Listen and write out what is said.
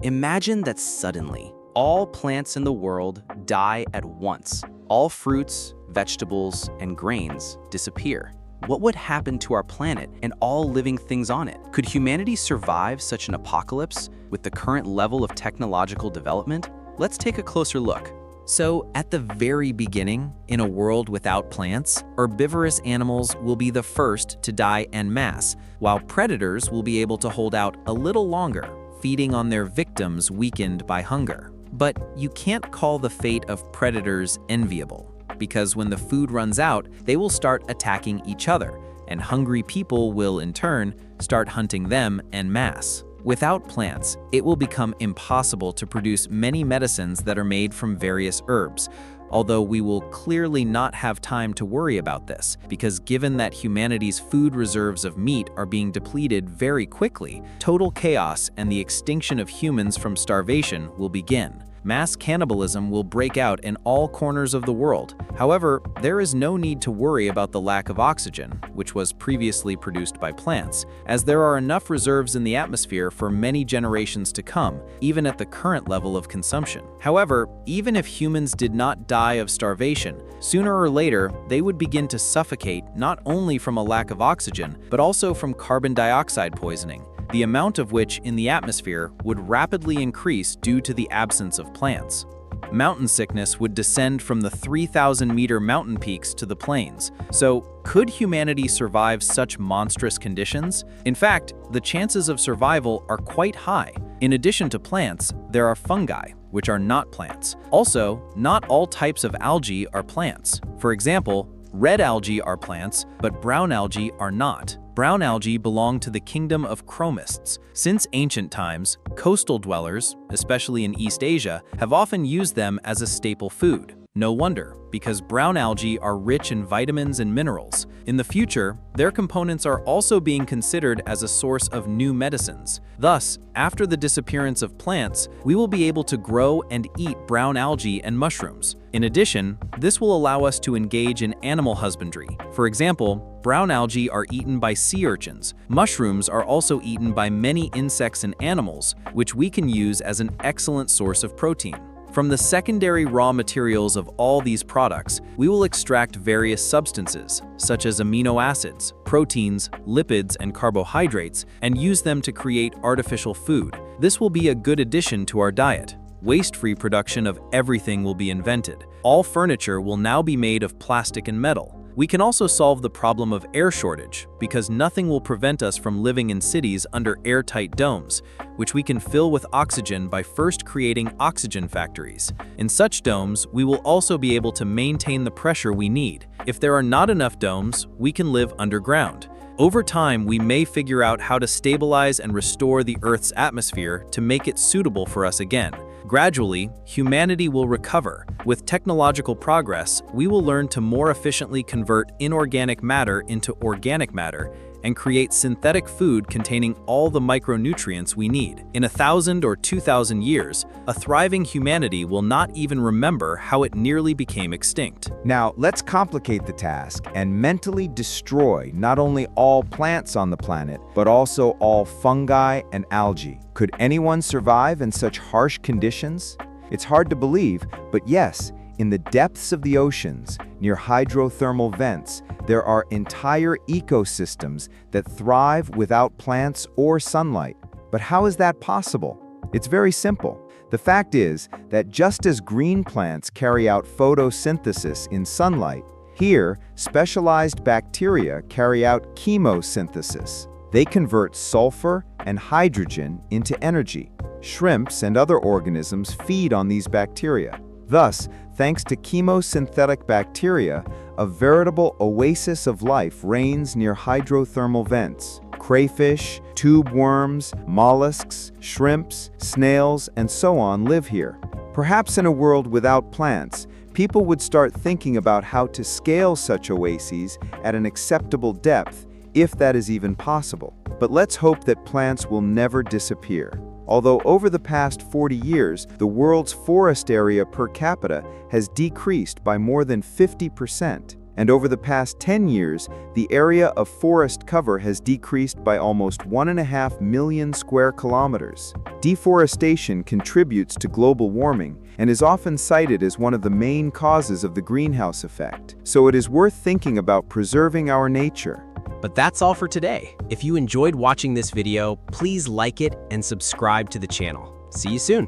Imagine that suddenly, all plants in the world die at once. All fruits, vegetables, and grains disappear. What would happen to our planet and all living things on it? Could humanity survive such an apocalypse with the current level of technological development? Let's take a closer look. So, at the very beginning, in a world without plants, herbivorous animals will be the first to die en masse, while predators will be able to hold out a little longer, feeding on their victims weakened by hunger. But you can't call the fate of predators enviable, because when the food runs out, they will start attacking each other, and hungry people will, in turn, start hunting them en masse. Without plants, it will become impossible to produce many medicines that are made from various herbs, although we will clearly not have time to worry about this, because given that humanity's food reserves of meat are being depleted very quickly, total chaos and the extinction of humans from starvation will begin. Mass cannibalism will break out in all corners of the world. However, there is no need to worry about the lack of oxygen, which was previously produced by plants, as there are enough reserves in the atmosphere for many generations to come, even at the current level of consumption. However, even if humans did not die of starvation, sooner or later they would begin to suffocate not only from a lack of oxygen, but also from carbon dioxide poisoning, the amount of which in the atmosphere would rapidly increase due to the absence of plants. Mountain sickness would descend from the 3,000-meter mountain peaks to the plains. So, could humanity survive such monstrous conditions? In fact, the chances of survival are quite high. In addition to plants, there are fungi, which are not plants. Also, not all types of algae are plants. For example, red algae are plants, but brown algae are not. Brown algae belong to the kingdom of chromists. Since ancient times, coastal dwellers, especially in East Asia, have often used them as a staple food. No wonder, because brown algae are rich in vitamins and minerals. In the future, their components are also being considered as a source of new medicines. Thus, after the disappearance of plants, we will be able to grow and eat brown algae and mushrooms. In addition, this will allow us to engage in animal husbandry. For example, brown algae are eaten by sea urchins. Mushrooms are also eaten by many insects and animals, which we can use as an excellent source of protein. From the secondary raw materials of all these products, we will extract various substances, such as amino acids, proteins, lipids, and carbohydrates, and use them to create artificial food. This will be a good addition to our diet. Waste-free production of everything will be invented. All furniture will now be made of plastic and metal. We can also solve the problem of air shortage, because nothing will prevent us from living in cities under airtight domes, which we can fill with oxygen by first creating oxygen factories. In such domes, we will also be able to maintain the pressure we need. If there are not enough domes, we can live underground. Over time, we may figure out how to stabilize and restore the Earth's atmosphere to make it suitable for us again. Gradually, humanity will recover. With technological progress, we will learn to more efficiently convert inorganic matter into organic matter and create synthetic food containing all the micronutrients we need. In 1,000 or 2,000 years, a thriving humanity will not even remember how it nearly became extinct. Now, let's complicate the task and mentally destroy not only all plants on the planet, but also all fungi and algae. Could anyone survive in such harsh conditions? It's hard to believe, but yes, in the depths of the oceans, near hydrothermal vents, there are entire ecosystems that thrive without plants or sunlight. But how is that possible? It's very simple. The fact is that just as green plants carry out photosynthesis in sunlight, here, specialized bacteria carry out chemosynthesis. They convert sulfur and hydrogen into energy. Shrimps and other organisms feed on these bacteria. Thus, thanks to chemosynthetic bacteria, a veritable oasis of life reigns near hydrothermal vents. Crayfish, tube worms, mollusks, shrimps, snails, and so on live here. Perhaps in a world without plants, people would start thinking about how to scale such oases at an acceptable depth, if that is even possible. But let's hope that plants will never disappear. Although over the past 40 years, the world's forest area per capita has decreased by more than 50%. And over the past 10 years, the area of forest cover has decreased by almost 1.5 million square kilometers. Deforestation contributes to global warming and is often cited as one of the main causes of the greenhouse effect. So it is worth thinking about preserving our nature. But that's all for today. If you enjoyed watching this video, please like it and subscribe to the channel. See you soon.